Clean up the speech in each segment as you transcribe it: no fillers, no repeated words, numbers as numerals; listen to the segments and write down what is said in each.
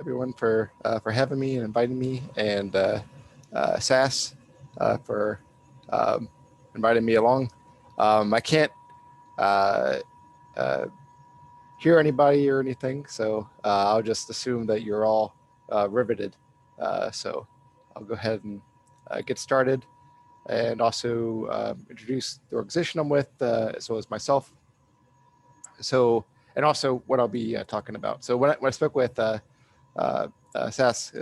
everyone for having me and inviting me, and SAS for inviting me along. I can't uh, uh, hear anybody or anything, so I'll just assume that you're all riveted. So I'll go ahead and get started, and also introduce the organization I'm with, as well as myself. So, and also what I'll be talking about. So when I spoke with SAS,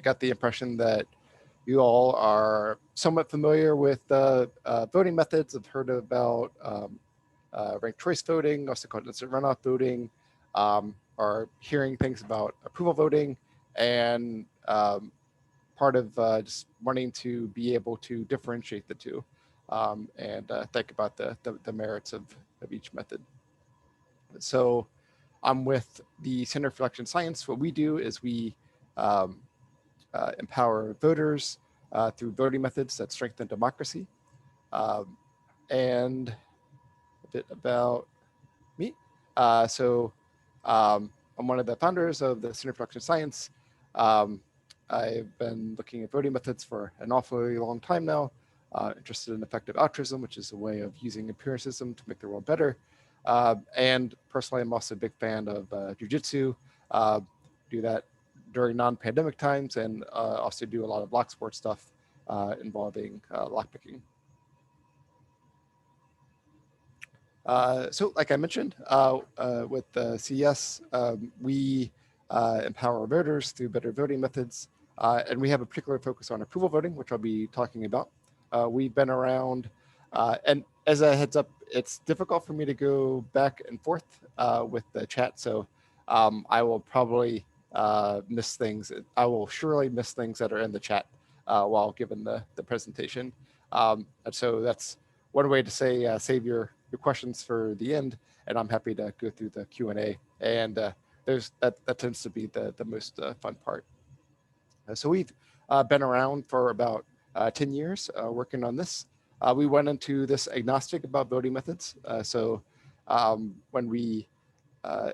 got the impression that you all are somewhat familiar with voting methods. I've heard about ranked choice voting, also called instant runoff voting, are hearing things about approval voting, and part of just wanting to be able to differentiate the two, and think about the merits of each method. So I'm with the Center for Election Science. What we do is we um, empower voters through voting methods that strengthen democracy. And a bit about me. So I'm one of the founders of the Center for Election Science. I've been looking at voting methods for an awfully long time now, interested in effective altruism, which is a way of using empiricism to make the world better. And personally, I'm also a big fan of jujitsu. Do that during non-pandemic times, and also do a lot of block sport stuff involving lockpicking. So like I mentioned, with CES, we empower voters through better voting methods, and we have a particular focus on approval voting, which I'll be talking about. We've been around, and as a heads up, it's difficult for me to go back and forth with the chat, so I will probably miss things. I will surely miss things that are in the chat while giving the presentation. And so that's one way to say save your questions for the end, and I'm happy to go through the Q&A. And that tends to be the most fun part. So we've been around for about 10 years working on this. We went into this agnostic about voting methods. So when we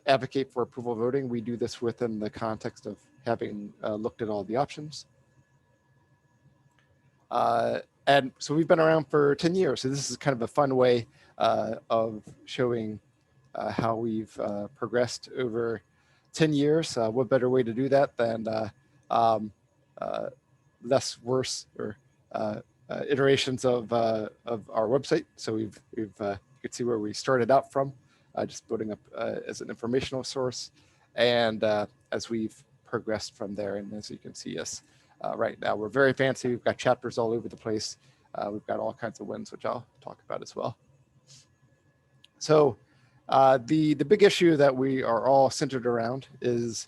advocate for approval voting, we do this within the context of having looked at all the options. And so we've been around for 10 years. So this is kind of a fun way of showing how we've progressed over 10 years. What better way to do that than less worse or iterations of our website. So you can see where we started out from, just building up as an informational source. And as we've progressed from there, and as you can see us right now, we're very fancy. We've got chapters all over the place. We've got all kinds of wins, which I'll talk about as well. So the big issue that we are all centered around is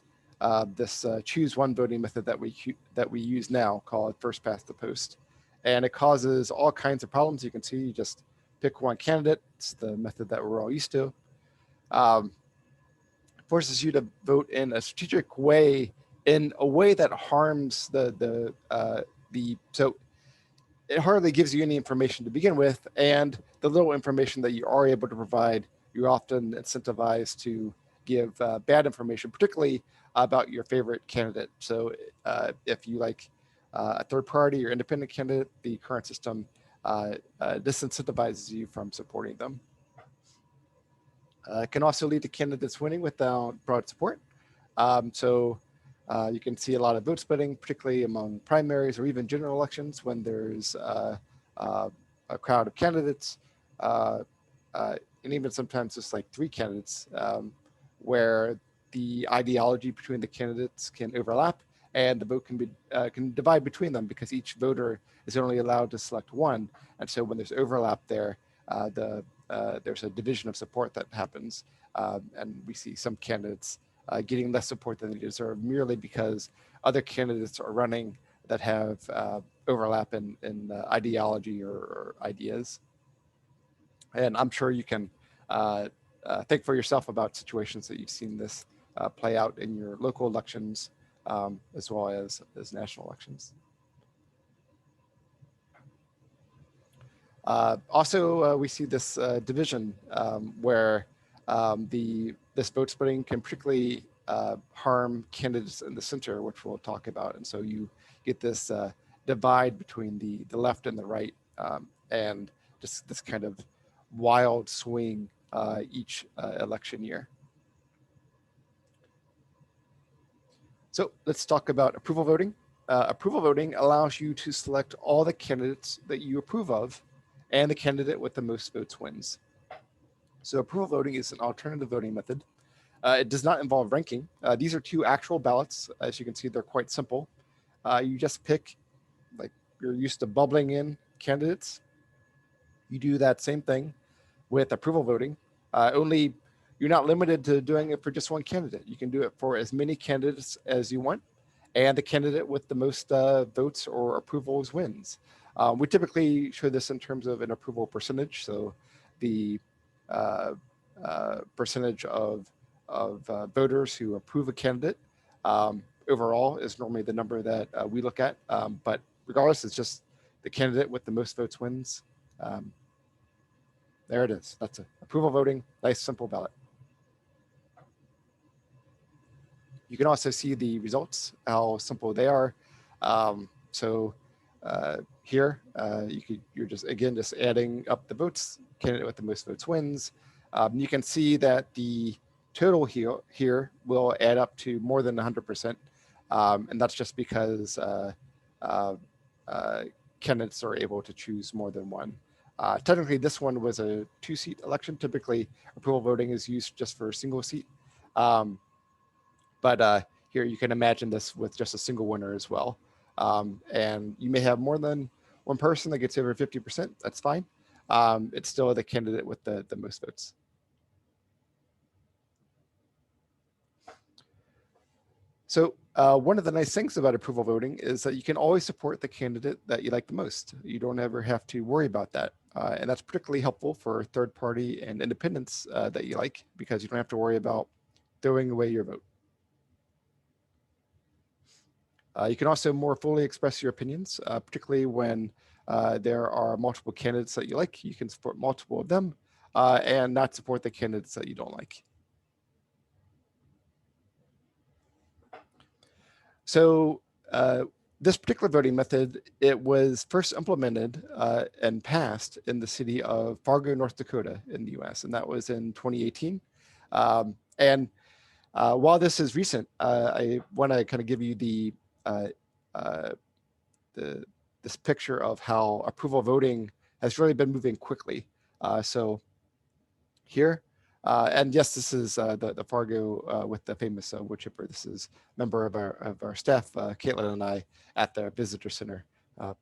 this choose one voting method that we use now, called first past the post. And it causes all kinds of problems. You can see you just pick one candidate. It's the method that we're all used to. Forces you to vote in a strategic way, in a way that harms so it hardly gives you any information to begin with, and the little information that you are able to provide, you're often incentivized to give bad information, particularly about your favorite candidate. So if you like a third party or independent candidate, the current system disincentivizes you from supporting them. It can also lead to candidates winning without broad support. You can see a lot of vote splitting, particularly among primaries or even general elections, when there's a crowd of candidates, and even sometimes just like 3 candidates, where the ideology between the candidates can overlap, and the vote can divide between them, because each voter is only allowed to select one. And so when there's overlap there, there's a division of support that happens, and we see some candidates getting less support than they deserve, merely because other candidates are running that have overlap in ideology or ideas. And I'm sure you can think for yourself about situations that you've seen this play out in your local elections, as well as national elections. Also, we see this division where this vote splitting can particularly harm candidates in the center, which we'll talk about. And so you get this divide between the left and the right, and just this kind of wild swing each election year. So let's talk about approval voting. Approval voting allows you to select all the candidates that you approve of, and the candidate with the most votes wins. So approval voting is an alternative voting method. It does not involve ranking. These are two actual ballots. As you can see, they're quite simple. You just pick, like you're used to bubbling in candidates. You do that same thing with approval voting, only you're not limited to doing it for just one candidate. You can do it for as many candidates as you want, and the candidate with the most votes or approvals wins. We typically show this in terms of an approval percentage. So the percentage of voters who approve a candidate overall is normally the number that we look at. But regardless, it's just the candidate with the most votes wins. There it is. That's it. Approval voting, nice, simple ballot. You can also see the results, how simple they are. So here, you're just, again, just adding up the votes. Candidate with the most votes wins. You can see that the total here will add up to more than 100%. And that's just because candidates are able to choose more than one. Technically, this one was a 2-seat election. Typically, approval voting is used just for a single seat. But here you can imagine this with just a single winner as well. And you may have more than one person that gets over 50%. That's fine. It's still the candidate with the most votes. So one of the nice things about approval voting is that you can always support the candidate that you like the most. You don't ever have to worry about that. And that's particularly helpful for third party and independents that you like, because you don't have to worry about throwing away your vote. You can also more fully express your opinions, particularly when there are multiple candidates that you like. You can support multiple of them and not support the candidates that you don't like. So this particular voting method, it was first implemented and passed in the city of Fargo, North Dakota in the US, and that was in 2018. And while this is recent, I want to kind of give you this picture of how approval voting has really been moving quickly. So here, and yes, this is the Fargo with the famous wood chipper. This is a member of our staff, Caitlin and I, at the visitor center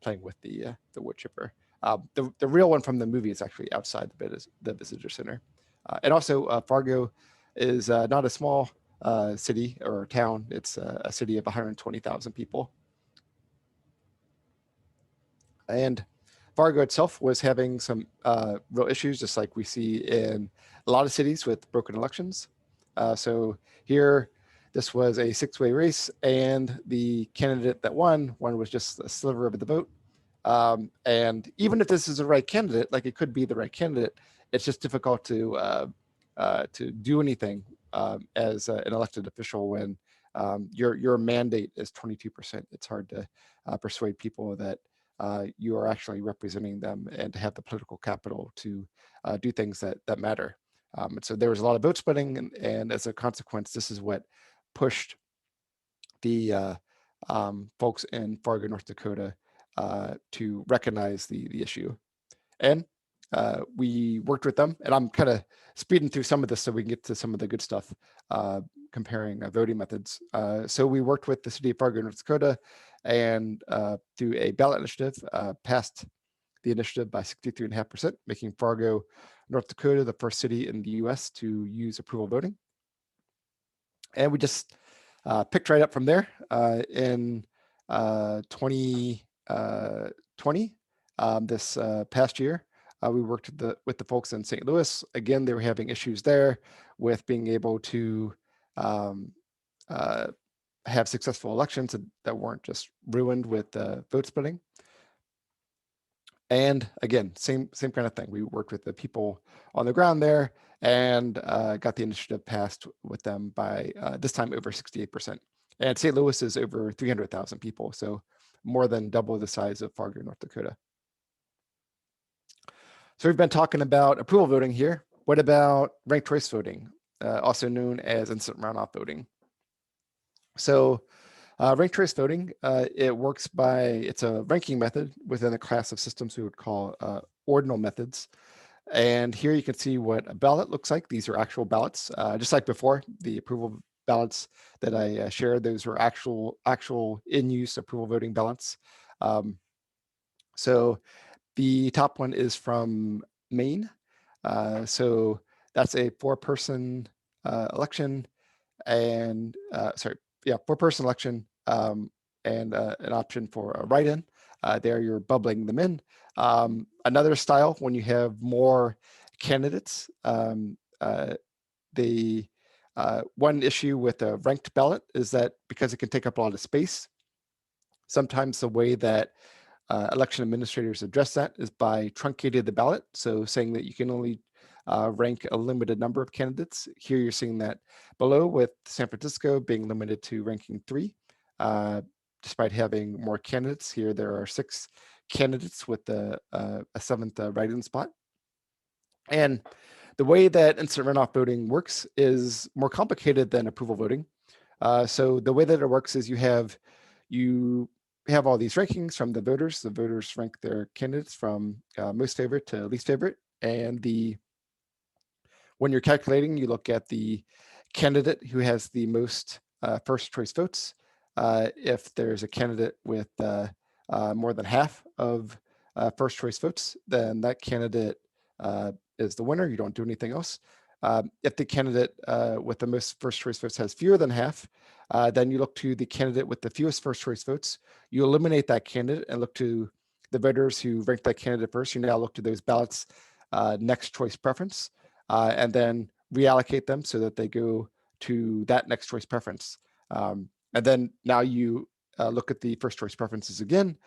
playing with the wood chipper. The real one from the movie is actually outside the visitor center. And also Fargo is not a small city or town. It's a city of 120,000 people. And Fargo itself was having some real issues, just like we see in a lot of cities with broken elections. So here, this was a 6-way race, and the candidate that won was just a sliver of the vote. And even if this is the right candidate, like it could be the right candidate, it's just difficult to do anything as an elected official when your mandate is 22%. It's hard to persuade people that you are actually representing them and to have the political capital to do things that matter. And so there was a lot of vote splitting, and as a consequence, this is what pushed the folks in Fargo, North Dakota to recognize the issue. And we worked with them, and I'm kind of speeding through some of this so we can get to some of the good stuff, comparing voting methods. So we worked with the city of Fargo, North Dakota, and through a ballot initiative, passed the initiative by 63.5%, making Fargo, North Dakota the first city in the US to use approval voting. And we just picked right up from there in 2020, this past year. We worked with the folks in St. Louis. Again, they were having issues there with being able to have successful elections that weren't just ruined with vote splitting. And again, same kind of thing. We worked with the people on the ground there and got the initiative passed with them by this time over 68%. And St. Louis is over 300,000 people, so more than double the size of Fargo, North Dakota. So we've been talking about approval voting here. What about ranked choice voting, also known as instant runoff voting? So ranked choice voting, it works by, it's a ranking method within a class of systems we would call ordinal methods. And here you can see what a ballot looks like. These are actual ballots, just like before, the approval ballots that I shared, those were actual in-use approval voting ballots. So the top one is from Maine. So that's a four-person election and, four-person election and an option for a write-in. There you're bubbling them in. Another style, when you have more candidates, the one issue with a ranked ballot is that because it can take up a lot of space, sometimes the way that election administrators address that is by truncating the ballot. So saying that you can only rank a limited number of candidates. Here you're seeing that below with San Francisco being limited to ranking 3. Despite having more candidates, here there are 6 candidates with a 7th write-in spot. And the way that instant runoff voting works is more complicated than approval voting. So the way that it works is you have all these rankings from the voters. The voters rank their candidates from most favorite to least favorite. And when you're calculating, you look at the candidate who has the most first choice votes. If there's a candidate with more than half of first choice votes, then that candidate is the winner. You don't do anything else. If the candidate with the most first choice votes has fewer than half, then you look to the candidate with the fewest first choice votes. You eliminate that candidate and look to the voters who ranked that candidate first. You now look to those ballots next choice preference and then reallocate them so that they go to that next choice preference. And then now you look at the first choice preferences again.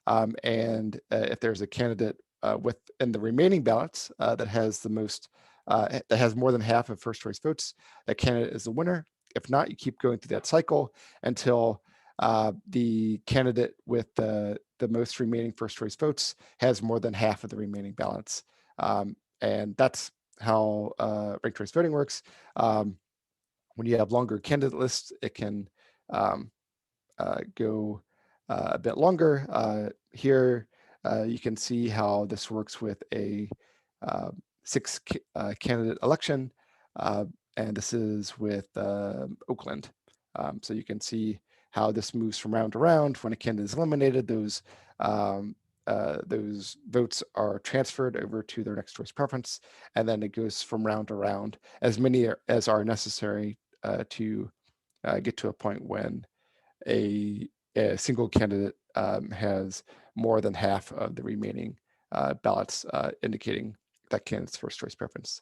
And if there's a candidate within the remaining ballots that has the most, that has more than half of first choice votes, that candidate is the winner. If not, you keep going through that cycle until the candidate with the most remaining first choice votes has more than half of the remaining ballots. And that's how ranked choice voting works. When you have longer candidate lists, it can go a bit longer. Here, you can see how this works with a 6 candidate election, and this is with Oakland. So you can see how this moves from round to round. When a candidate is eliminated, those votes are transferred over to their next choice preference, and then it goes from round to round, as many as are necessary to get to a point when a single candidate has more than half of the remaining ballots indicating that candidate's first choice preference.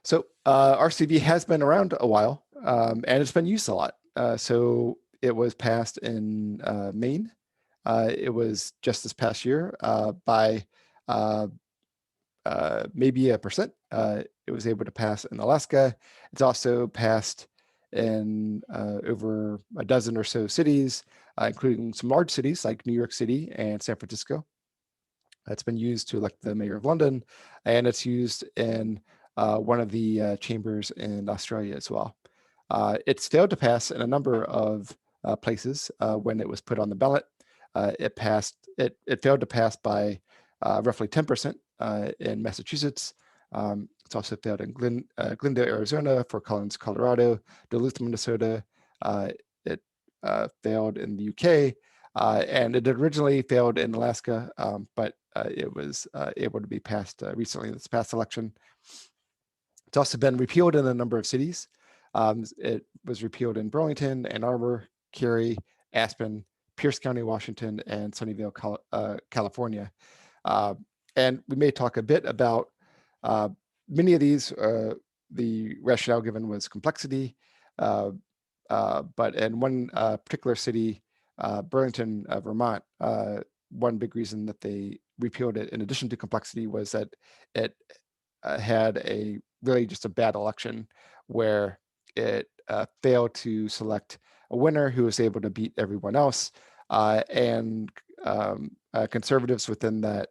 So RCV has been around a while, and it's been used a lot. So it was passed in Maine. It was just this past year by maybe 1%. It was able to pass in Alaska. It's also passed in over a dozen or so cities, including some large cities like New York City and San Francisco. It's been used to elect the mayor of London, and it's used in one of the chambers in Australia as well. It's failed to pass in a number of places when it was put on the ballot. It failed to pass by roughly 10% in Massachusetts. It's also failed in Glendale, Arizona, Fort Collins, Colorado, Duluth, Minnesota. It failed in the UK, and it originally failed in Alaska, but it was able to be passed recently in this past election. It's also been repealed in a number of cities. It was repealed in Burlington, Ann Arbor, Cary, Aspen, Pierce County, Washington, and Sunnyvale, California. And we may talk a bit about many of these. The rationale given was complexity, but in one particular city, Burlington, Vermont, one big reason that they repealed it, in addition to complexity, was that it had a really just a bad election where it failed to select a winner who was able to beat everyone else, and conservatives within that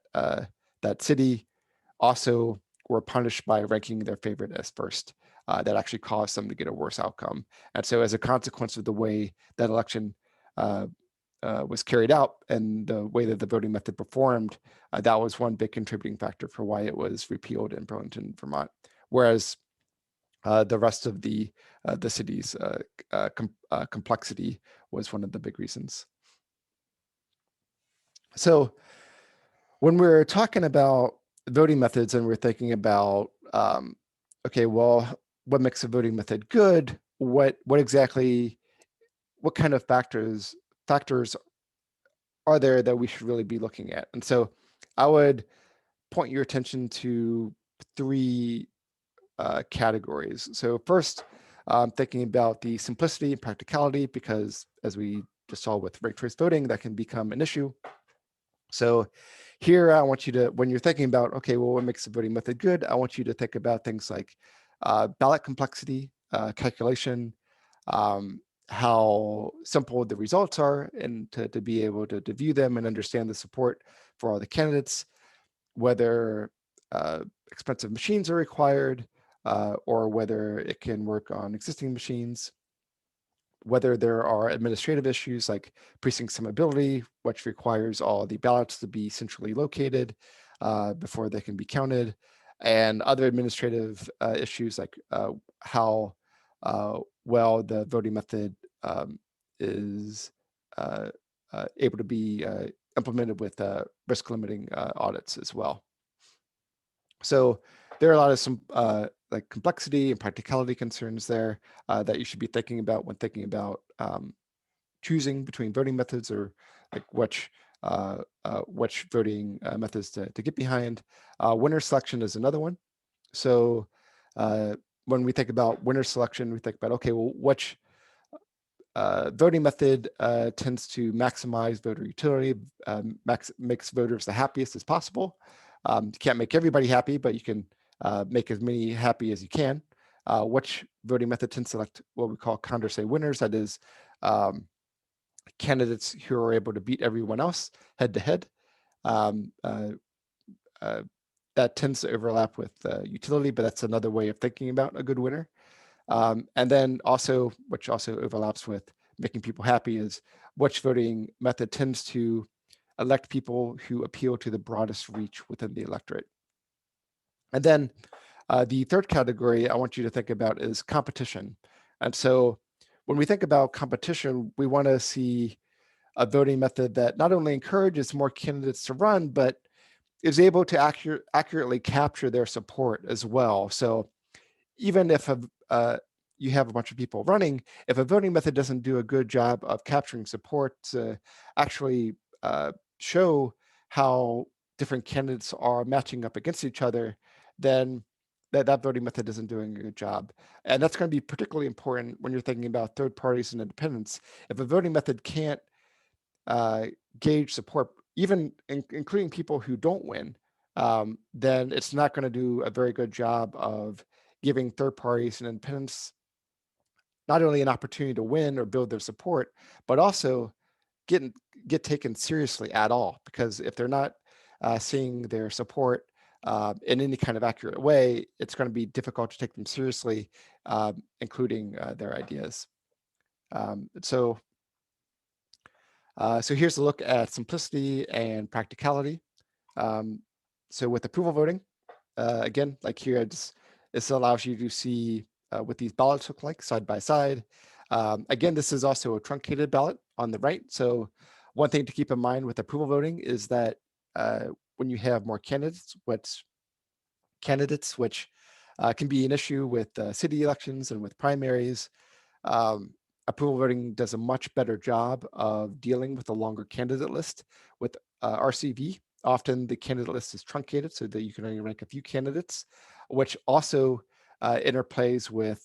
city also were punished by ranking their favorite as first. That actually caused them to get a worse outcome. And so, as a consequence of the way that election was carried out and the way that the voting method performed, that was one big contributing factor for why it was repealed in Burlington, Vermont. Whereas the rest of the city's complexity was one of the big reasons. So when we're talking about voting methods and we're thinking about, okay, well, what makes a voting method good? What kind of factors are there that we should really be looking at? And so I would point your attention to three categories. So first, thinking about the simplicity and practicality, because as we just saw with ranked choice voting, that can become an issue. So here I want you to, when you're thinking about, okay, well, what makes the voting method good? I want you to think about things like ballot complexity, calculation, how simple the results are, and to be able to view them and understand the support for all the candidates, whether expensive machines are required, or whether it can work on existing machines, whether there are administrative issues like precinct summability, which requires all the ballots to be centrally located before they can be counted, and other administrative issues like how well the voting method is able to be implemented with risk limiting audits as well. So there are a lot of some like complexity and practicality concerns there that you should be thinking about when thinking about choosing between voting methods, or like which voting methods to get behind. Winner selection is another one. So when we think about winner selection, we think about, okay, well, which voting method tends to maximize voter utility, makes voters the happiest as possible. You can't make everybody happy, but you can make as many happy as you can. Which voting method tends to select what we call Condorcet winners, that is, candidates who are able to beat everyone else head to head. That tends to overlap with utility, but that's another way of thinking about a good winner. And then also, which also overlaps with making people happy, is which voting method tends to elect people who appeal to the broadest reach within the electorate. And then the third category I want you to think about is competition. And so when we think about competition, we want to see a voting method that not only encourages more candidates to run, but is able to accurately capture their support as well. So even if you have a bunch of people running, if a voting method doesn't do a good job of capturing support to actually show how different candidates are matching up against each other, then that voting method isn't doing a good job. And that's going to be particularly important when you're thinking about third parties and independents. If a voting method can't gauge support, even including people who don't win, then it's not going to do a very good job of giving third parties and independents not only an opportunity to win or build their support, but also get taken seriously at all. Because if they're not seeing their support in any kind of accurate way, it's going to be difficult to take them seriously, including their ideas. So here's a look at simplicity and practicality. So with approval voting, again, like here, this allows you to see what these ballots look like side by side. Again, this is also a truncated ballot on the right. So one thing to keep in mind with approval voting is that when you have more candidates, which can be an issue with city elections and with primaries, approval voting does a much better job of dealing with a longer candidate list. With RCV, often the candidate list is truncated so that you can only rank a few candidates, which also interplays with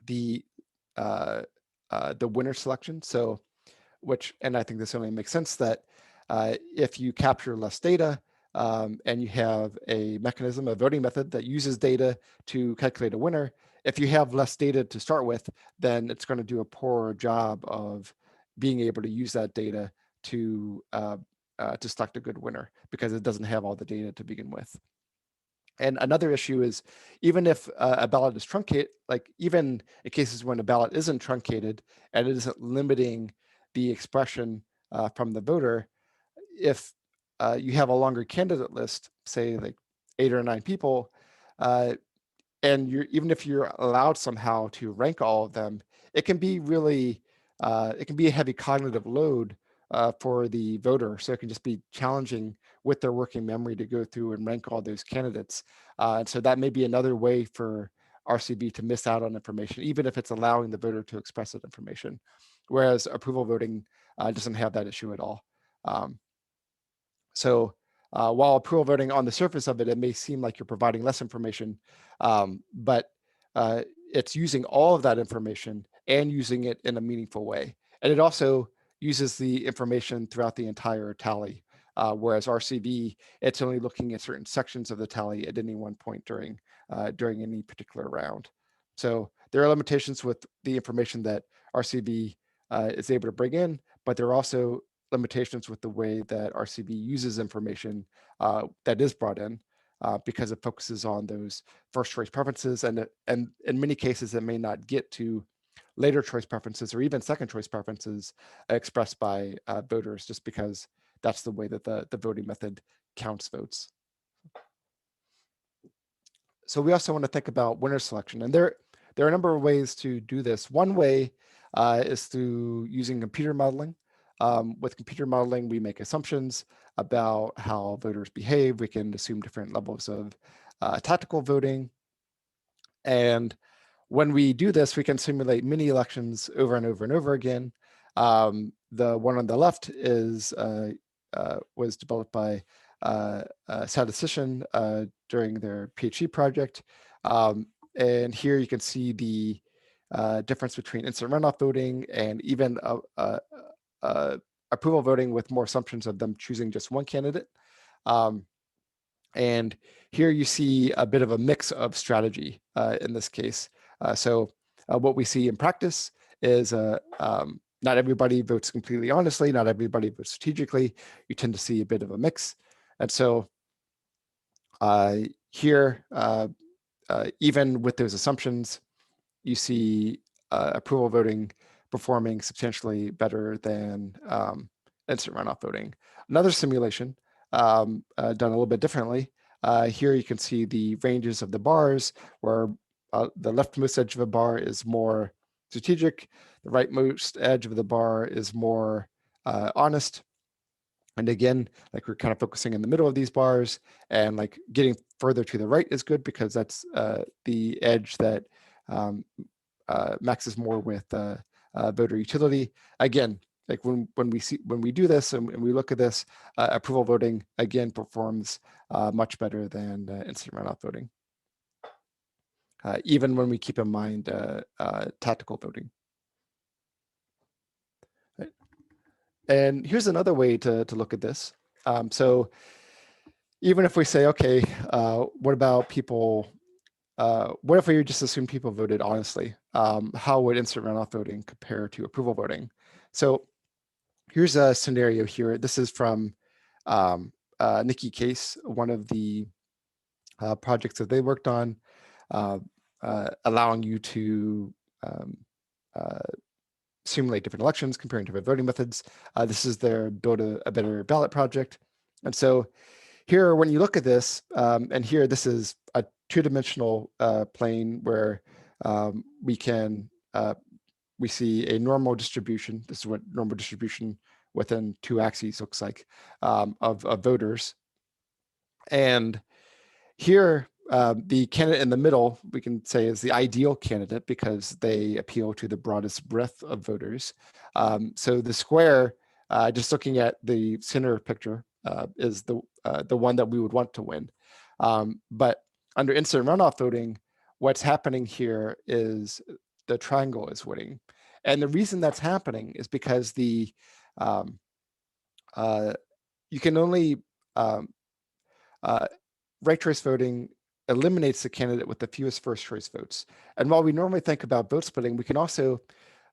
the winner selection. So and I think this only makes sense, that if you capture less data and you have a mechanism, a voting method that uses data to calculate a winner, if you have less data to start with, then it's going to do a poorer job of being able to use that data to select a good winner, because it doesn't have all the data to begin with. And another issue is, even if a ballot is truncated, like even in cases when a ballot isn't truncated and it isn't limiting the expression from the voter, if you have a longer candidate list, say like 8 or 9 people, and even if you're allowed somehow to rank all of them, it can be really, it can be a heavy cognitive load for the voter. So it can just be challenging with their working memory to go through and rank all those candidates. And so that may be another way for RCV to miss out on information, even if it's allowing the voter to express that information. Whereas approval voting doesn't have that issue at all. So while approval voting, on the surface of it, it may seem like you're providing less information, but it's using all of that information and using it in a meaningful way. And it also uses the information throughout the entire tally, whereas RCV, it's only looking at certain sections of the tally at any one point during any particular round. So there are limitations with the information that RCV is able to bring in, but there are also limitations with the way that RCV uses information that is brought in, because it focuses on those first choice preferences, and in many cases it may not get to later choice preferences or even second choice preferences expressed by voters, just because that's the way that the voting method counts votes. So we also want to think about winner selection, and there are a number of ways to do this. One way is through using computer modeling. With computer modeling, we make assumptions about how voters behave. We can assume different levels of tactical voting. And when we do this, we can simulate mini elections over and over and over again. The one on the left is was developed by statistician during their PhD project. And here you can see the difference between instant runoff voting and even approval voting with more assumptions of them choosing just one candidate. And here you see a bit of a mix of strategy in this case. So what we see in practice is not everybody votes completely honestly, not everybody votes strategically. You tend to see a bit of a mix. And so here, even with those assumptions, you see approval voting performing substantially better than instant runoff voting. Another simulation done a little bit differently. Here you can see the ranges of the bars, where the leftmost edge of a bar is more strategic, the rightmost edge of the bar is more honest. And again, like we're kind of focusing in the middle of these bars, and like getting further to the right is good, because that's the edge that maxes more with voter utility. Again, like when we do this and we look at this, approval voting again performs much better than instant runoff voting, even when we keep in mind tactical voting. Right. And here's another way to look at this. So even if we say, okay, what about people? What if we just assume people voted honestly? How would instant runoff voting compare to approval voting? So here's a scenario here. This is from Nikki Case, one of the projects that they worked on, allowing you to simulate different elections, comparing different voting methods. This is their Build a Better Ballot project. And so here, when you look at this, and here, this is a two-dimensional plane where we see a normal distribution. This is what normal distribution within two axes looks like of voters. And here, the candidate in the middle, we can say, is the ideal candidate because they appeal to the broadest breadth of voters. So the square, just looking at the center picture, is the one that we would want to win. But under instant runoff voting, what's happening here is the triangle is winning. And the reason that's happening is because you can only ranked choice voting eliminates the candidate with the fewest first choice votes. And while we normally think about vote splitting, we can also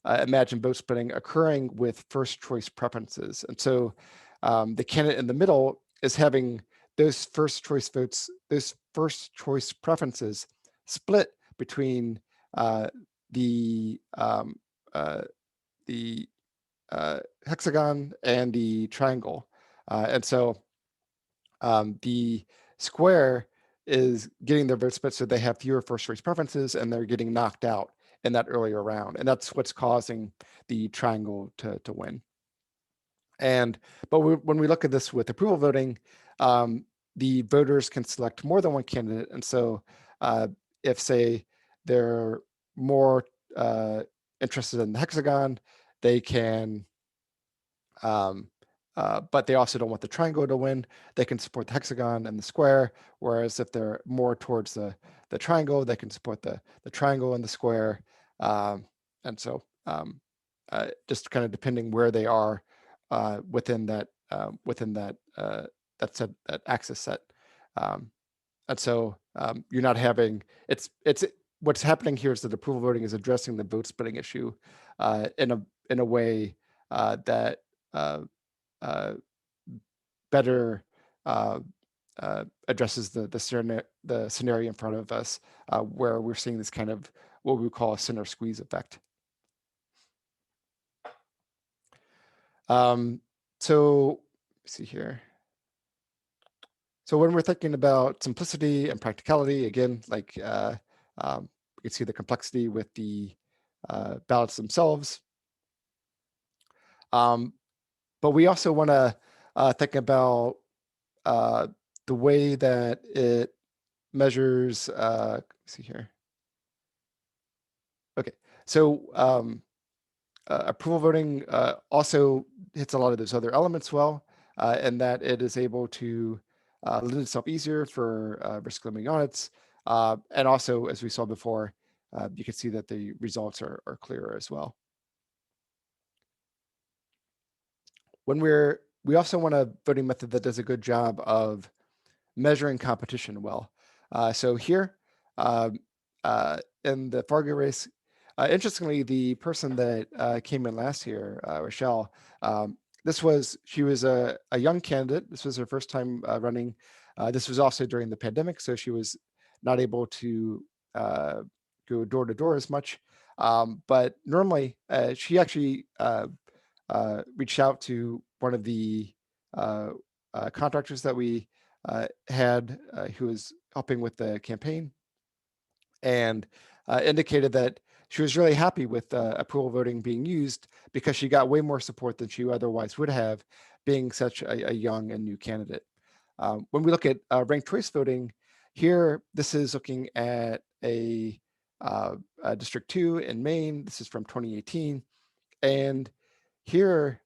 imagine vote splitting occurring with first choice preferences. And so the candidate in the middle is having those first choice votes, those first choice preferences split between the hexagon and the triangle. And so the square is getting their votes split, so they have fewer first choice preferences and they're getting knocked out in that earlier round. And that's what's causing the triangle to win. But when we look at this with approval voting, the voters can select more than one candidate. And so if, say, they're more interested in the hexagon, they can but they also don't want the triangle to win. They can support the hexagon and the square. Whereas if they're more towards the triangle, they can support the triangle and the square. And so just kind of depending where they are within that that axis set. And so you're not having it's what's happening here is that approval voting is addressing the vote splitting issue in a way that better addresses the scenario in front of us, where we're seeing this kind of what we call a center squeeze effect. So let's see here. So when we're thinking about simplicity and practicality, again, like we can see the complexity with the ballots themselves. But we also want to think about the way that it measures. Let's see here. Okay, so approval voting also hits a lot of those other elements well, and that it is able to lend itself easier for risk limiting audits, and also, as we saw before, you can see that the results are clearer as well. We also want a voting method that does a good job of measuring competition well. So here in the Fargo race, interestingly, the person that came in last year, Rochelle, she was a young candidate. This was her first time running. This was also during the pandemic, so she was not able to go door to door as much. But normally, she actually reached out to one of the contractors that we had who was helping with the campaign, and indicated that she was really happy with approval voting being used because she got way more support than she otherwise would have, being such a young and new candidate. When we look at ranked choice voting, here, this is looking at a District 2 in Maine. This is from 2018. And here,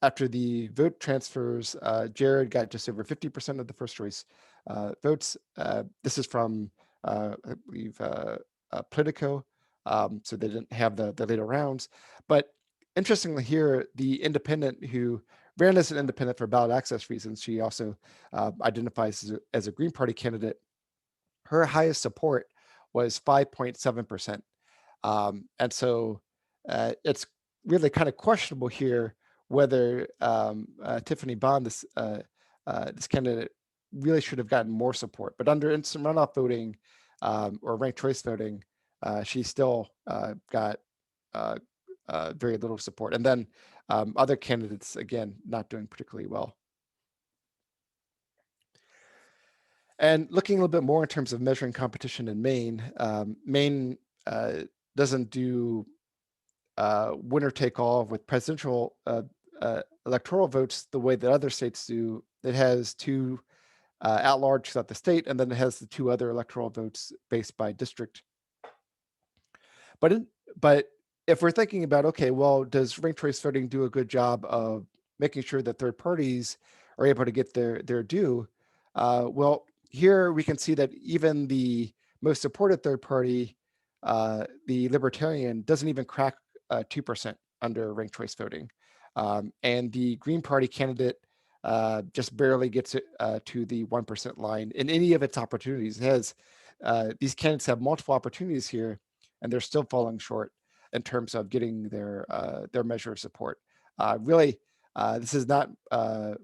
after the vote transfers, Jared got just over 50% of the first choice votes. This is from, I believe, Politico, so they didn't have the later rounds. But interestingly here, the independent who ran as an independent for ballot access reasons, she also identifies as a Green Party candidate. Her highest support was 5.7%. And so it's really kind of questionable here whether Tiffany Bond, this candidate, really should have gotten more support. But under instant runoff voting or ranked choice voting, she still got very little support. And then other candidates, again, not doing particularly well. And looking a little bit more in terms of measuring competition in Maine, Maine doesn't do winner take all with presidential electoral votes the way that other states do. It has two at large throughout the state, and then it has the two other electoral votes based by district. But if we're thinking about, okay, well, does ranked choice voting do a good job of making sure that third parties are able to get their due? Well, here we can see that even the most supported third party the Libertarian doesn't even crack 2% under ranked choice voting. And the Green Party candidate just barely gets it to the 1% line in any of its opportunities. It has these candidates have multiple opportunities here, and they're still falling short in terms of getting their measure of support. Really, this is not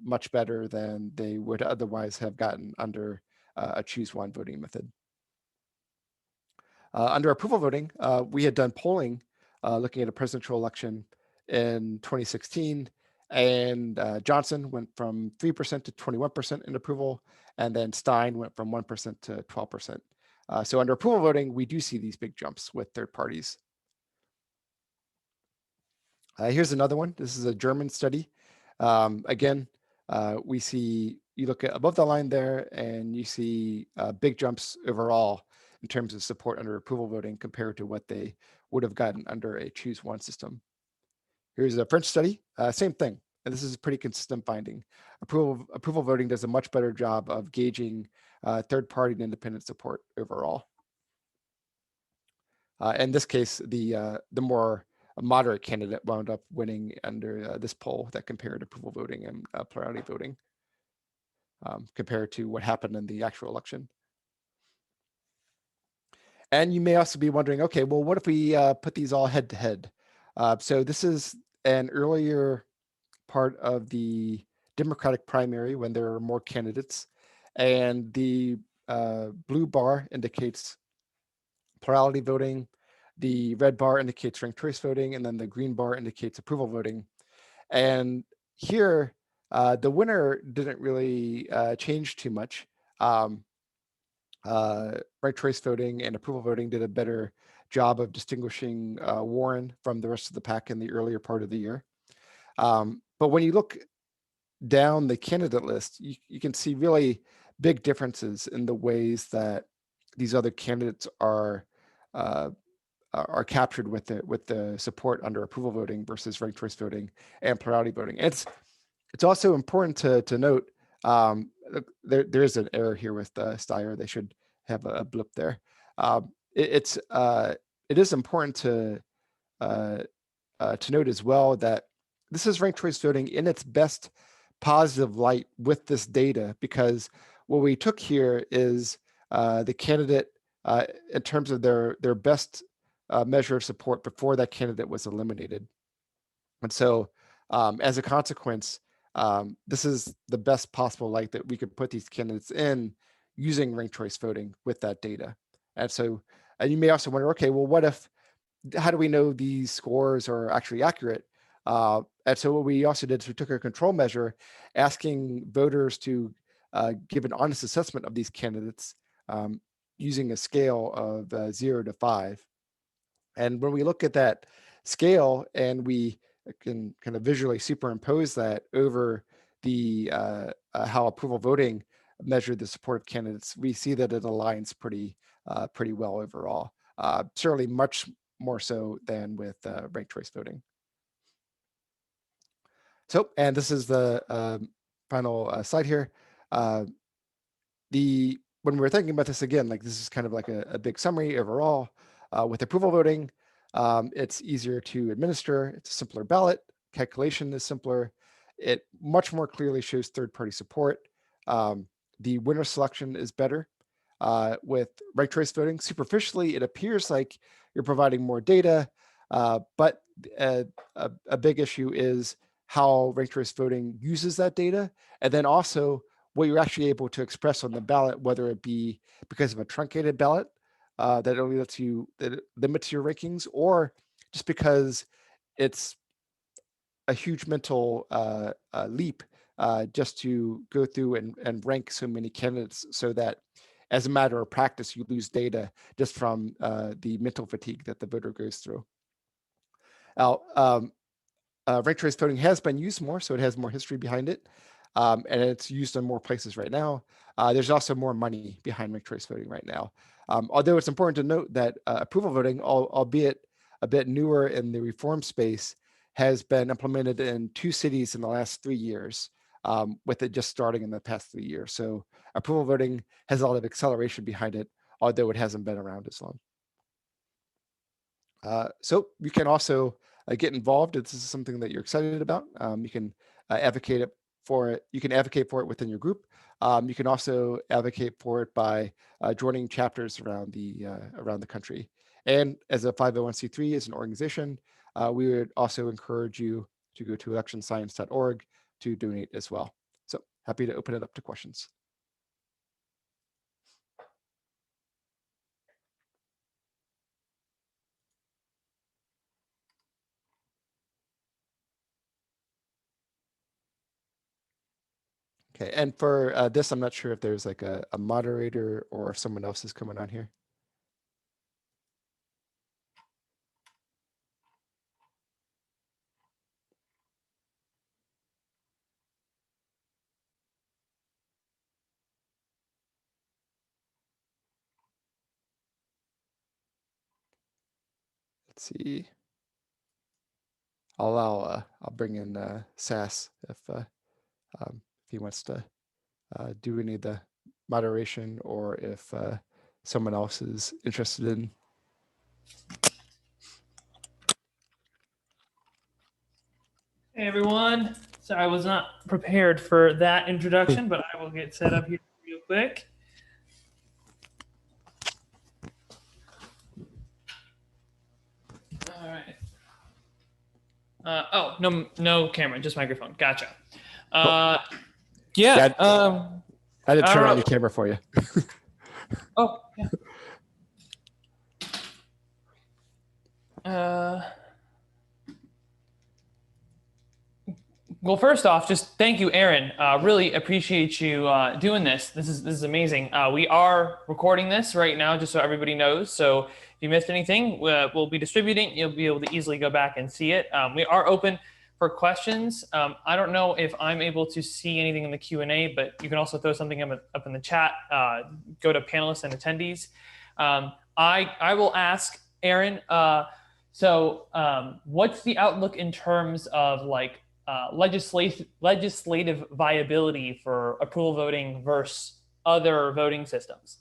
much better than they would otherwise have gotten under a choose one voting method. Under approval voting, we had done polling looking at a presidential election in 2016, and Johnson went from 3% to 21% in approval, and then Stein went from 1% to 12%. So under approval voting, we do see these big jumps with third parties. Here's another one. This is a German study. Again, we see, you look at above the line there, and you see big jumps overall in terms of support under approval voting compared to what they would have gotten under a choose one system. Here's a French study, same thing. And this is a pretty consistent finding. Approval voting does a much better job of gauging third party and independent support overall. In this case, the more moderate candidate wound up winning under this poll that compared approval voting and plurality voting compared to what happened in the actual election. And you may also be wondering, okay, well, what if we put these all head to head? So this is an earlier part of the Democratic primary when there are more candidates. And the blue bar indicates plurality voting, the red bar indicates ranked choice voting, and then the green bar indicates approval voting. And here, the winner didn't really change too much. Ranked choice voting and approval voting did a better job of distinguishing Warren from the rest of the pack in the earlier part of the year. But when you look down the candidate list, you can see really big differences in the ways that these other candidates are captured with the support under approval voting versus ranked choice voting and plurality voting. And it's also important to note there is an error here with Steyer. They should have a blip there. It is important to note as well that this is ranked choice voting in its best positive light with this data, because what we took here is the candidate in terms of their best measure of support before that candidate was eliminated. And so as a consequence, this is the best possible light that we could put these candidates in using ranked choice voting with that data. And so you may also wonder, okay, well, how do we know these scores are actually accurate? And so what we also did is we took a control measure asking voters to give an honest assessment of these candidates using a scale of 0 to 5. And when we look at that scale and we can kind of visually superimpose that over the how approval voting measured the support of candidates, we see that it aligns pretty well overall. Certainly much more so than with ranked choice voting. So, and this is the final slide here. When we're thinking about this again, like this is kind of like a big summary overall. With approval voting, it's easier to administer. It's a simpler ballot. Calculation is simpler. It much more clearly shows third-party support. The winner selection is better. With ranked choice voting, superficially, it appears like you're providing more data, but a big issue is how ranked choice voting uses that data, and then also what you're actually able to express on the ballot, whether it be because of a truncated ballot that only that it limits your rankings, or just because it's a huge mental leap just to go through and rank so many candidates, so that as a matter of practice, you lose data just from the mental fatigue that the voter goes through. Now, ranked choice voting has been used more, so it has more history behind it, and it's used in more places right now. There's also more money behind ranked choice voting right now. Although it's important to note that approval voting, albeit a bit newer in the reform space, has been implemented in 2 cities in the last 3 years, with it just starting in the past 3 years. So approval voting has a lot of acceleration behind it, although it hasn't been around as long. So you can also get involved if this is something that you're excited about. You can advocate for it. You can advocate for it within your group. You can also advocate for it by joining chapters around the country. And as a 501c3, as an organization, we would also encourage you to go to electionscience.org to donate as well. So happy to open it up to questions. Okay, and for this, I'm not sure if there's like a moderator or if someone else is coming on here. Let's see. I'll bring in Sass if he wants to do any of the moderation, or if someone else is interested in. Hey everyone. So I was not prepared for that introduction, but I will get set up here real quick. All right. Oh, no camera, just microphone. Gotcha. Yeah. I didn't turn on your camera for you. Oh, yeah. Well, first off, just thank you, Aaron. Really appreciate you doing this. This is amazing. We are recording this right now, just so everybody knows. So if you missed anything, we'll be distributing. You'll be able to easily go back and see it. We are open for questions. I don't know if I'm able to see anything in the Q&A, but you can also throw something up in the chat. Go to panelists and attendees. I will ask Aaron. What's the outlook in terms of like legislative viability for approval voting versus other voting systems?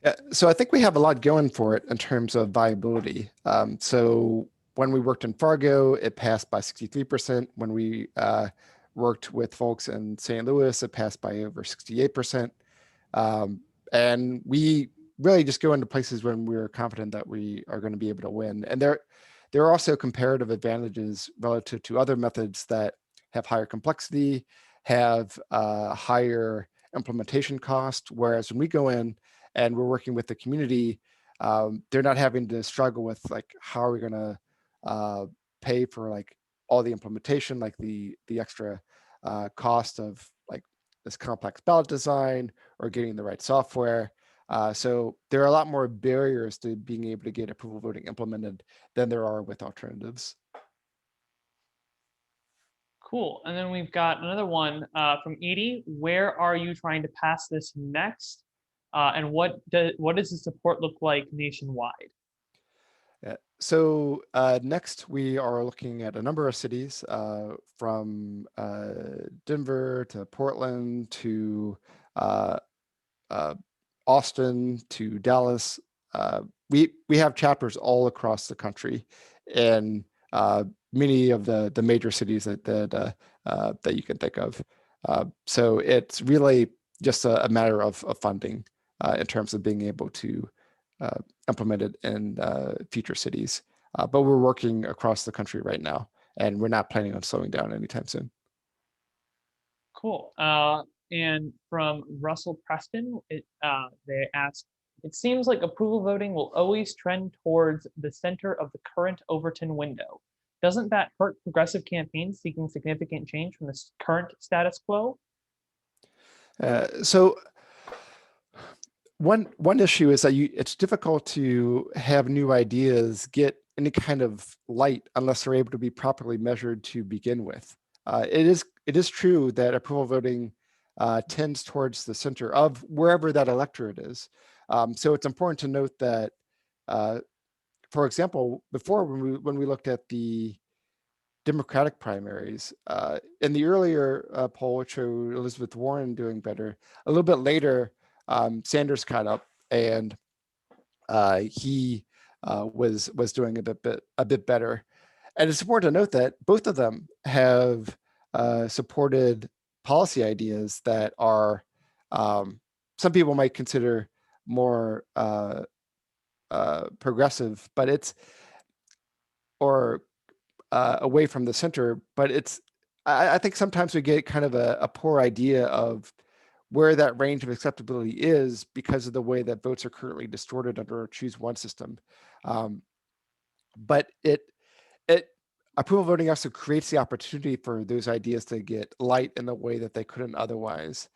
Yeah, so I think we have a lot going for it in terms of viability. So when we worked in Fargo, it passed by 63%. When we worked with folks in St. Louis, it passed by over 68%. And we really just go into places when we're confident that we are going to be able to win. And there are also comparative advantages relative to other methods that have higher complexity, have higher implementation cost. Whereas when we go in and we're working with the community, they're not having to struggle with like, how are we going to pay for like all the implementation, like the extra cost of like this complex ballot design or getting the right software. So there are a lot more barriers to being able to get approval voting implemented than there are with alternatives. Cool. And then we've got another one from Edie. Where are you trying to pass this next? And what does the support look like nationwide? Yeah. So next, we are looking at a number of cities from Denver to Portland to Austin to Dallas. We have chapters all across the country, and many of the major cities that you can think of. So it's really just a matter of funding in terms of being able to implement it in future cities. But we're working across the country right now, and we're not planning on slowing down anytime soon. Cool. And from Russell Preston, they ask, it seems like approval voting will always trend towards the center of the current Overton window. Doesn't that hurt progressive campaigns seeking significant change from the current status quo? So one issue is that it's difficult to have new ideas get any kind of light unless they're able to be properly measured to begin with. It is true that approval voting tends towards the center of wherever that electorate is. So it's important to note that, for example, before when we looked at the Democratic primaries, in the earlier poll, which showed Elizabeth Warren doing better, a little bit later, Sanders caught up, and he was doing a bit better. And it's important to note that both of them have supported policy ideas that are some people might consider more progressive, but it's or away from the center. But it's I think sometimes we get kind of a poor idea of where that range of acceptability is because of the way that votes are currently distorted under a choose one system. But it approval voting also creates the opportunity for those ideas to get light in the way that they couldn't otherwise.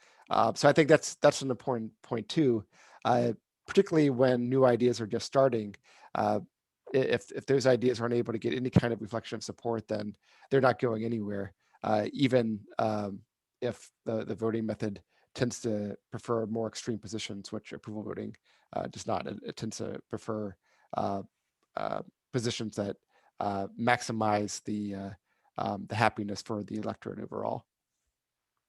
So I think that's an important point too, particularly when new ideas are just starting. If those ideas aren't able to get any kind of reflection of support, then they're not going anywhere. Even if the voting method tends to prefer more extreme positions, which approval voting does not. It tends to prefer positions that maximize the happiness for the electorate overall.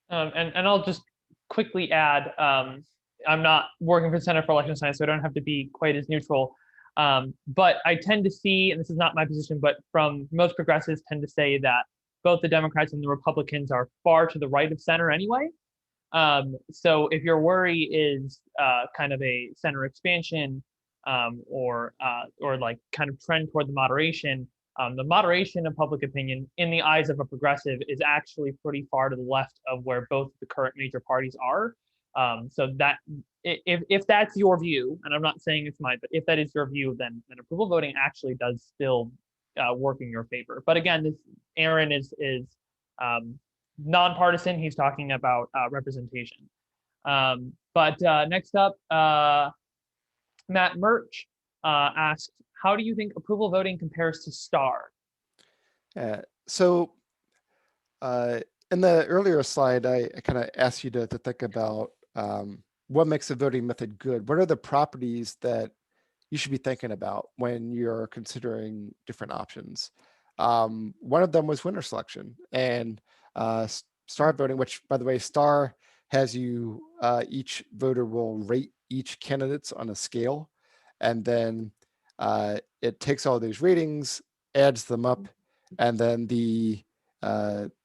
And I'll just quickly add, I'm not working for the Center for Election Science, so I don't have to be quite as neutral. But I tend to see, and this is not my position, but from most progressives tend to say that both the Democrats and the Republicans are far to the right of center anyway. So if your worry is kind of a center expansion or like kind of trend toward the moderation of public opinion in the eyes of a progressive is actually pretty far to the left of where both the current major parties are. So that if that's your view, and I'm not saying it's mine, but if that is your view, then approval voting actually does still work in your favor. But again, this Aaron is nonpartisan. He's talking about representation. But next up, Matt Murch asked, how do you think approval voting compares to STAR? So in the earlier slide, I kind of asked you to think about what makes a voting method good. What are the properties that you should be thinking about when you're considering different options? One of them was winner selection, and STAR voting, which, by the way, STAR has you, each voter will rate each candidates on a scale, and then it takes all those ratings, adds them up, and then there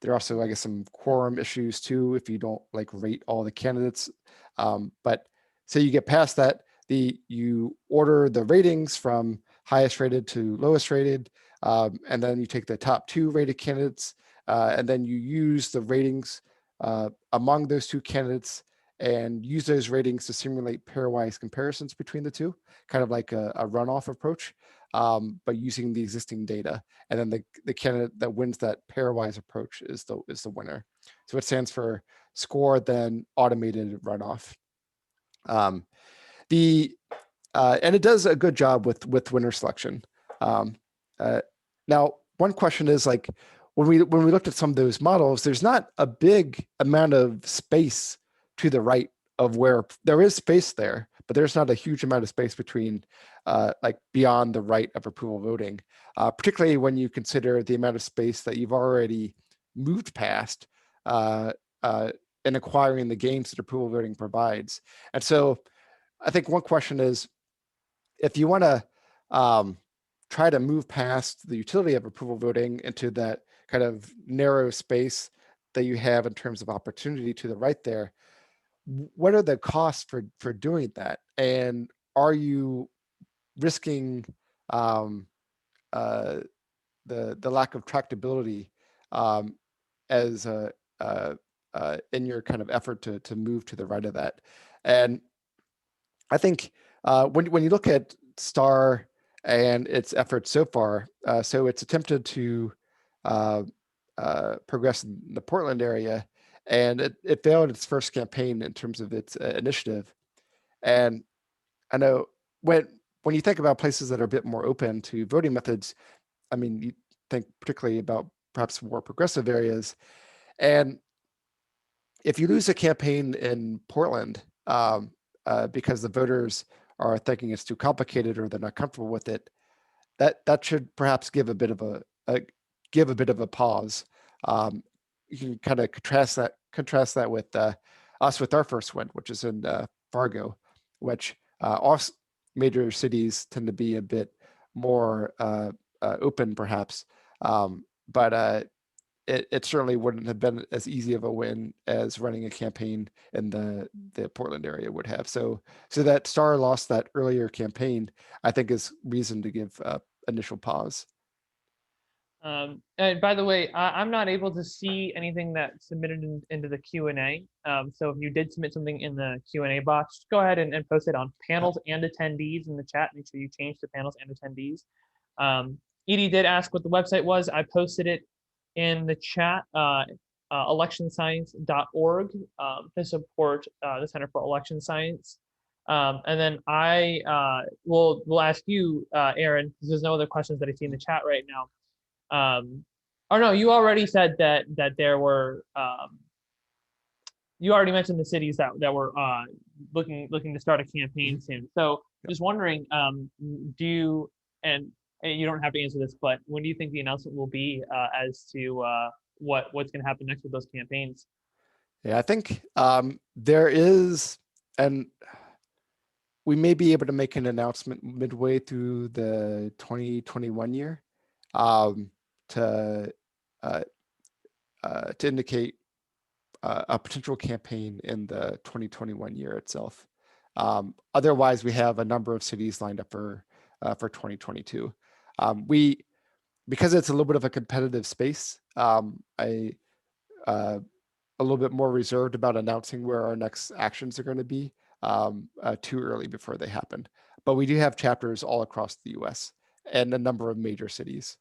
are also, I guess, some quorum issues too if you don't like rate all the candidates. But say you get past that, you order the ratings from highest rated to lowest rated, and then you take the top 2 rated candidates, and then you use the ratings among those 2 candidates and use those ratings to simulate pairwise comparisons between the two, kind of like a runoff approach, but using the existing data. And then the candidate that wins that pairwise approach is the winner. So it stands for score, then automated runoff. And it does a good job with winner selection. Now, one question is, like, when we looked at some of those models, there's not a big amount of space to the right of where there is space there, but there's not a huge amount of space between like beyond the right of approval voting, particularly when you consider the amount of space that you've already moved past in acquiring the gains that approval voting provides. And so I think one question is, if you want to try to move past the utility of approval voting into that kind of narrow space that you have in terms of opportunity to the right there, what are the costs for doing that? And are you risking the lack of tractability as in your kind of effort to move to the right of that? And I think when you look at STAR and its efforts so far, so it's attempted to progress in the Portland area, and it failed its first campaign in terms of its initiative. And I know when you think about places that are a bit more open to voting methods, I mean, you think particularly about perhaps more progressive areas. And if you lose a campaign in Portland because the voters are thinking it's too complicated or they're not comfortable with it, that should perhaps give a bit of a pause. You can kind of contrast that with us with our first win, which is in Fargo, which all major cities tend to be a bit more open, perhaps. But it certainly wouldn't have been as easy of a win as running a campaign in the Portland area would have. So that Starr lost that earlier campaign, I think, is reason to give initial pause. And by the way, I'm not able to see anything that's submitted into the Q&A. So if you did submit something in the Q&A box, go ahead and post it on panels and attendees in the chat. Make sure you change to panels and attendees. Edie did ask what the website was. I posted it in the chat, electionscience.org, to support the Center for Election Science. And then I will ask you, Aaron, because there's no other questions that I see in the chat right now. Oh no, you already said that there were you already mentioned the cities that were looking to start a campaign soon. So just wondering, do you, and you don't have to answer this, but when do you think the announcement will be as to what's going to happen next with those campaigns? Yeah, I think there is, and we may be able to make an announcement midway through the 2021 year. To indicate a potential campaign in the 2021 year itself. Otherwise, we have a number of cities lined up for 2022. Because it's a little bit of a competitive space, a little bit more reserved about announcing where our next actions are going to be too early before they happen. But we do have chapters all across the U.S. and a number of major cities.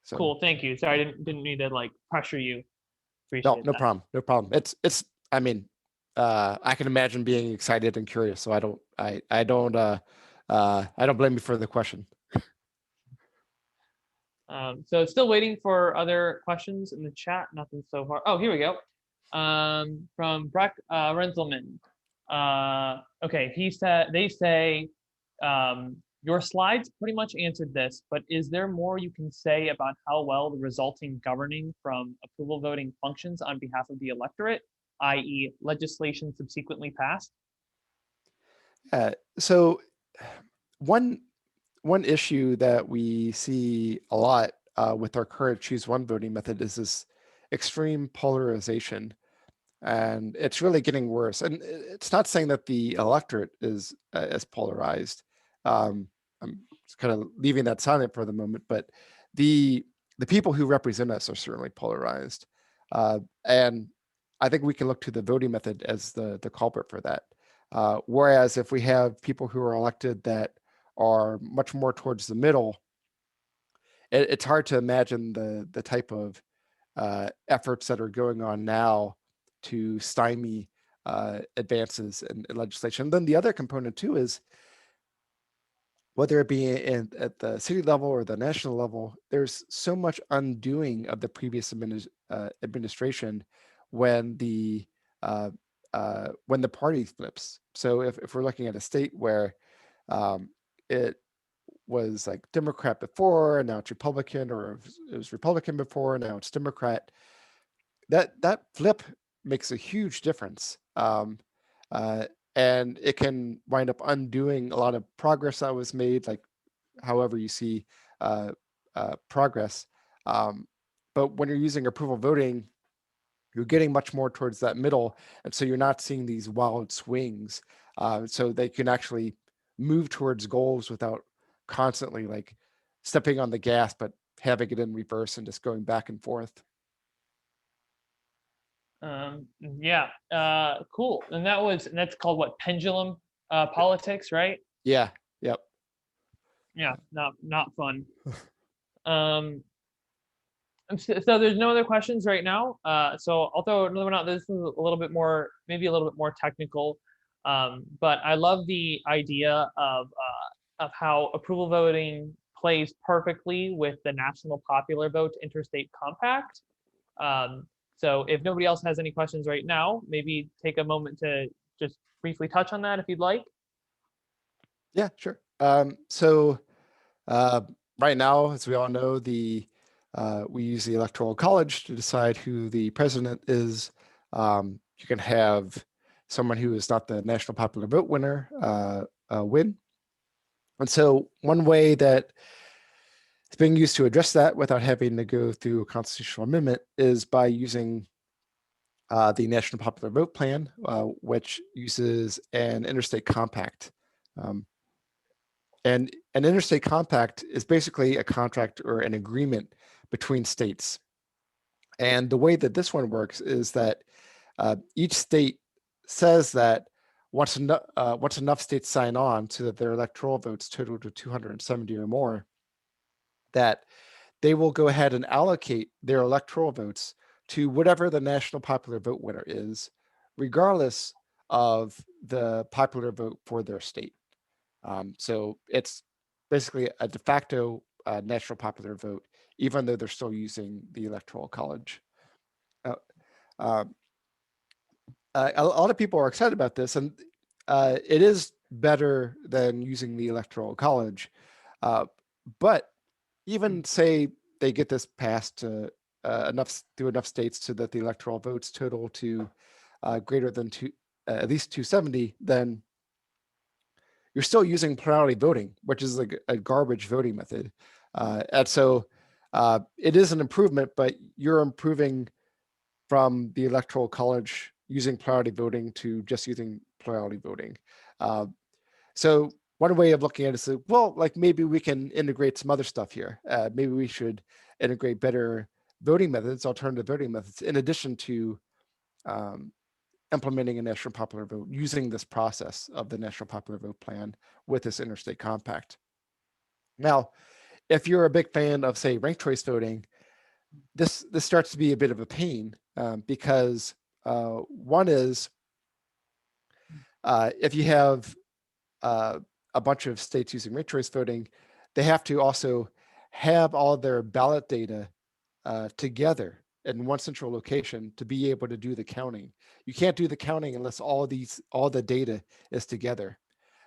So, cool, thank you. Sorry, I didn't mean to like pressure you. Appreciate no problem. No problem. It's. I mean, I can imagine being excited and curious. So I don't blame you for the question. So still waiting for other questions in the chat. Nothing so far. Oh, here we go. From Breck Renzelman. Okay, they say your slides pretty much answered this, but is there more you can say about how well the resulting governing from approval voting functions on behalf of the electorate, i.e. legislation subsequently passed? So one issue that we see a lot with our current choose one voting method is this extreme polarization. And it's really getting worse. And it's not saying that the electorate is as polarized. I'm just kind of leaving that silent for the moment, but the people who represent us are certainly polarized. And I think we can look to the voting method as the culprit for that. Whereas if we have people who are elected that are much more towards the middle, it's hard to imagine the type of efforts that are going on now to stymie advances in legislation. And then the other component too is whether it be at the city level or the national level, there's so much undoing of the previous administration when the party flips. So if we're looking at a state where it was like Democrat before, and now it's Republican, or it was Republican before, and now it's Democrat, that flip makes a huge difference. And it can wind up undoing a lot of progress that was made, like however you see progress. But when you're using approval voting, you're getting much more towards that middle. And so you're not seeing these wild swings. So they can actually move towards goals without constantly like stepping on the gas, but having it in reverse and just going back and forth. Yeah, cool. And that's called what, pendulum politics, right? Yeah. Yep. Yeah, not fun. So there's no other questions right now. So I'll throw another one out. This is maybe a little bit more technical. But I love the idea of how approval voting plays perfectly with the National Popular Vote Interstate Compact. So if nobody else has any questions right now, maybe take a moment to just briefly touch on that if you'd like. Yeah, sure. So right now, as we all know, we use the Electoral College to decide who the president is. You can have someone who is not the National Popular Vote winner win, And so one way that it's being used to address that without having to go through a constitutional amendment is by using the National Popular Vote Plan, which uses an interstate compact. And an interstate compact is basically a contract or an agreement between states. And the way that this one works is that each state says that once enough states sign on so that their electoral votes total to 270 or more, that they will go ahead and allocate their electoral votes to whatever the national popular vote winner is, regardless of the popular vote for their state. So it's basically a de facto national popular vote, even though they're still using the Electoral College. A lot of people are excited about this, and it is better than using the Electoral College. But even say they get this passed to through enough states so that the electoral votes total to greater than at least 270, then you're still using plurality voting, which is like a garbage voting method. And so it is an improvement, but you're improving from the Electoral College using plurality voting to just using plurality voting. So one way of looking at it is, well, like maybe we can integrate some other stuff here. Maybe we should integrate better voting methods, alternative voting methods, in addition to implementing a national popular vote using this process of the National Popular Vote Plan with this interstate compact. Now, if you're a big fan of, say, ranked choice voting, this starts to be a bit of a pain because one is if you have a bunch of states using ranked choice voting, they have to also have all their ballot data together in one central location to be able to do the counting. You can't do the counting unless all the data is together.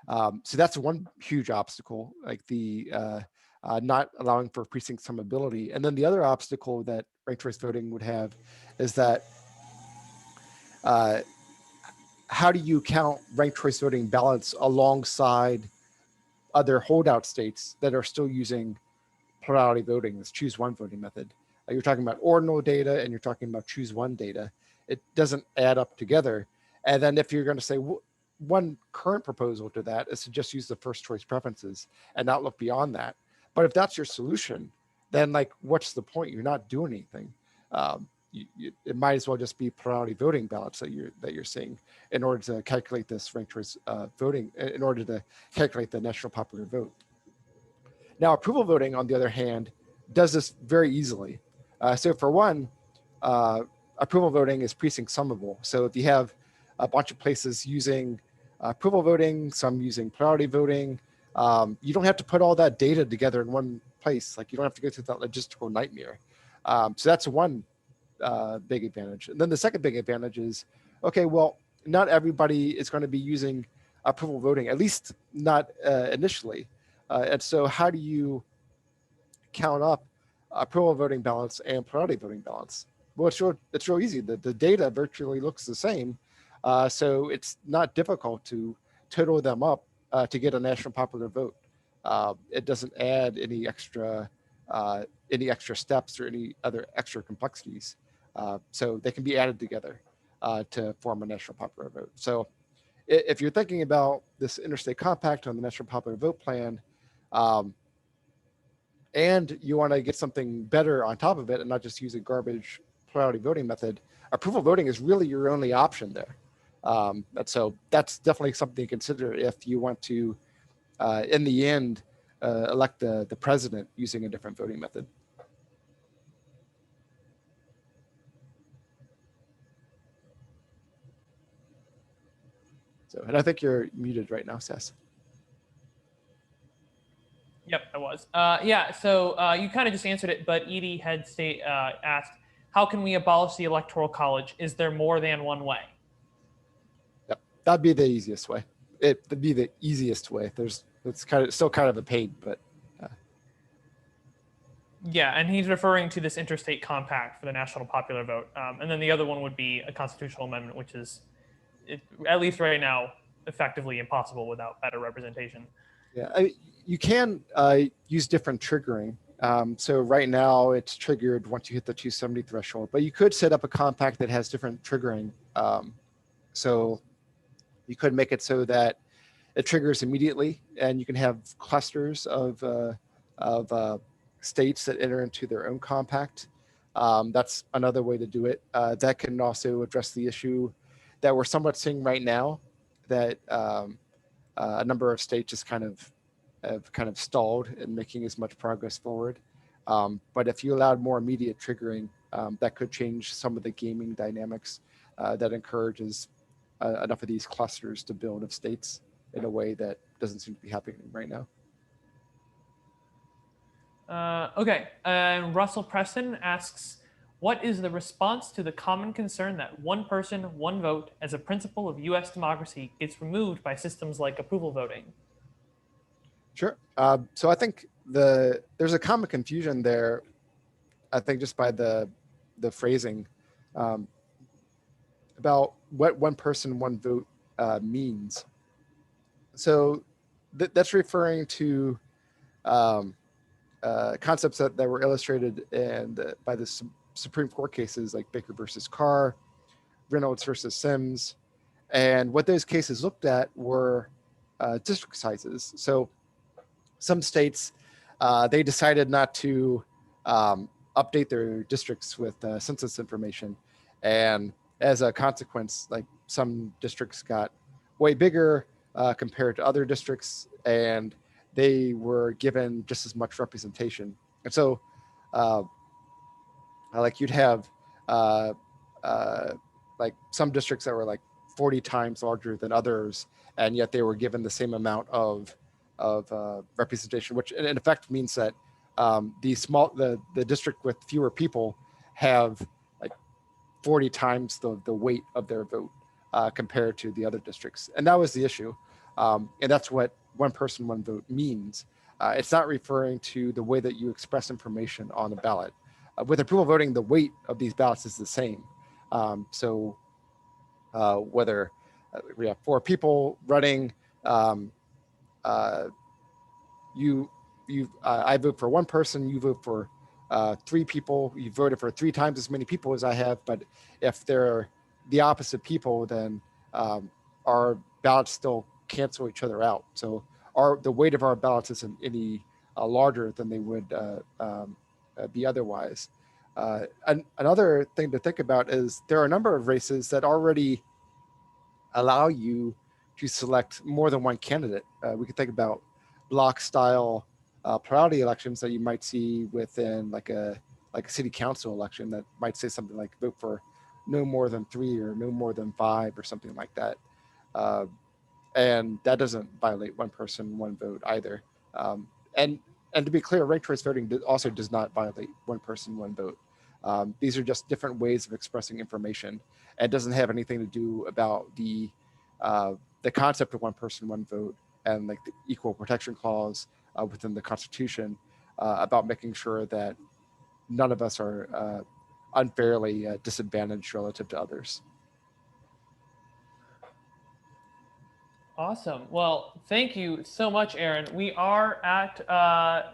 So that's one huge obstacle, like the not allowing for precinct summability. And then the other obstacle that ranked choice voting would have is that how do you count ranked choice voting ballots alongside other holdout states that are still using plurality voting, this choose one voting method? You're talking about ordinal data and you're talking about choose one data. It doesn't add up together. And then if you're going to say one current proposal to that is to just use the first choice preferences and not look beyond that. But if that's your solution, then like, what's the point? You're not doing anything. It might as well just be plurality voting ballots that you're seeing in order to calculate this ranked choice voting, in order to calculate the national popular vote. Now, approval voting, on the other hand, does this very easily. So for one, approval voting is precinct summable. So if you have a bunch of places using approval voting, some using plurality voting, you don't have to put all that data together in one place. Like, you don't have to go through that logistical nightmare. So that's one big advantage. And then the second big advantage is, okay, well, not everybody is going to be using approval voting, at least not initially. And so how do you count up approval voting ballots and plurality voting ballots? Well, it's real easy. The data virtually looks the same. So it's not difficult to total them up to get a national popular vote. It doesn't add any extra steps or any other extra complexities. So they can be added together to form a national popular vote. So if you're thinking about this interstate compact on the National Popular Vote Plan, and you want to get something better on top of it and not just use a garbage plurality voting method, approval voting is really your only option there. And so that's definitely something to consider if you want to, in the end, elect the president using a different voting method. So, and I think you're muted right now, Sess. Yep, I was. Yeah, so you kind of just answered it, but Edie had asked, how can we abolish the Electoral College? Is there more than one way? Yep, that'd be the easiest way. It'd be the easiest way. It's still kind of a pain, but. Yeah, and he's referring to this interstate compact for the national popular vote. And then the other one would be a constitutional amendment, which is, at least right now, effectively impossible without better representation. Yeah, you can use different triggering. So right now it's triggered once you hit the 270 threshold, but you could set up a compact that has different triggering. So you could make it so that it triggers immediately, and you can have clusters of states that enter into their own compact. That's another way to do it. That can also address the issue that we're somewhat seeing right now, that a number of states just have kind of stalled in making as much progress forward. But if you allowed more immediate triggering, that could change some of the gaming dynamics that encourages enough of these clusters to build of states in a way that doesn't seem to be happening right now. Okay, and Russell Preston asks, what is the response to the common concern that one person, one vote as a principle of US democracy gets removed by systems like approval voting? Sure. So I think there's a common confusion there. I think just by the phrasing um, about what one person, one vote means. So that's referring to um, concepts that were illustrated by the Supreme Court cases like Baker versus Carr, Reynolds versus Sims. And what those cases looked at were district sizes. So some states, they decided not to update their districts with census information. And as a consequence, like some districts got way bigger compared to other districts, and they were given just as much representation. And so, uh, like you'd have uh, uh, like some districts that were like 40 times larger than others, and yet they were given the same amount of representation, which in effect means that the district with fewer people have like 40 times the weight of their vote compared to the other districts, and that was the issue, and that's what one person, one vote means. It's not referring to the way that you express information on the ballot. With approval voting, the weight of these ballots is the same. So whether we have 4 people running, um, uh, I vote for one person, you vote for 3 people, you voted for 3 times as many people as I have, but if they're the opposite people, then our ballots still cancel each other out. So the weight of our ballots isn't any larger than they would be otherwise. Another thing to think about is there are a number of races that already allow you to select more than one candidate. We could think about block style plurality elections that you might see within like a city council election that might say something like vote for no more than 3 or no more than 5 or something like that. Uh, and that doesn't violate one person, one vote either. Um, and to be clear, ranked choice voting also does not violate one person, one vote. These are just different ways of expressing information, and doesn't have anything to do about the concept of one person, one vote, and like the equal protection clause within the Constitution about making sure that none of us are unfairly disadvantaged relative to others. Awesome. Well, thank you so much, Aaron. We are at, I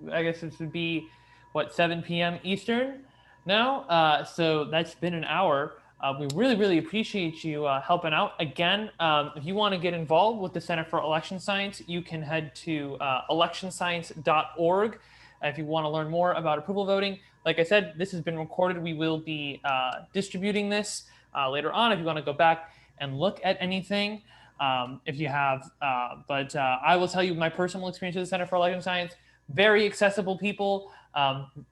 guess this would be, what, 7 p.m. Eastern now? So that's been an hour. We really, really appreciate you helping out. Again, if you want to get involved with the Center for Election Science, you can head to electionscience.org if you want to learn more about approval voting. Like I said, this has been recorded. We will be distributing this later on if you want to go back and look at anything. If you have, but I will tell you my personal experience with the Center for Election Science. Very accessible people,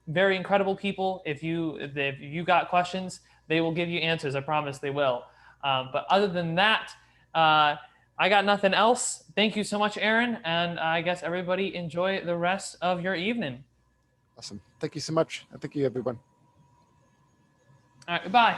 very incredible people. If you got questions, they will give you answers. I promise they will. But other than that, I got nothing else. Thank you so much, Aaron, and I guess everybody enjoy the rest of your evening. Awesome. Thank you so much. And thank you, everyone. All right, goodbye.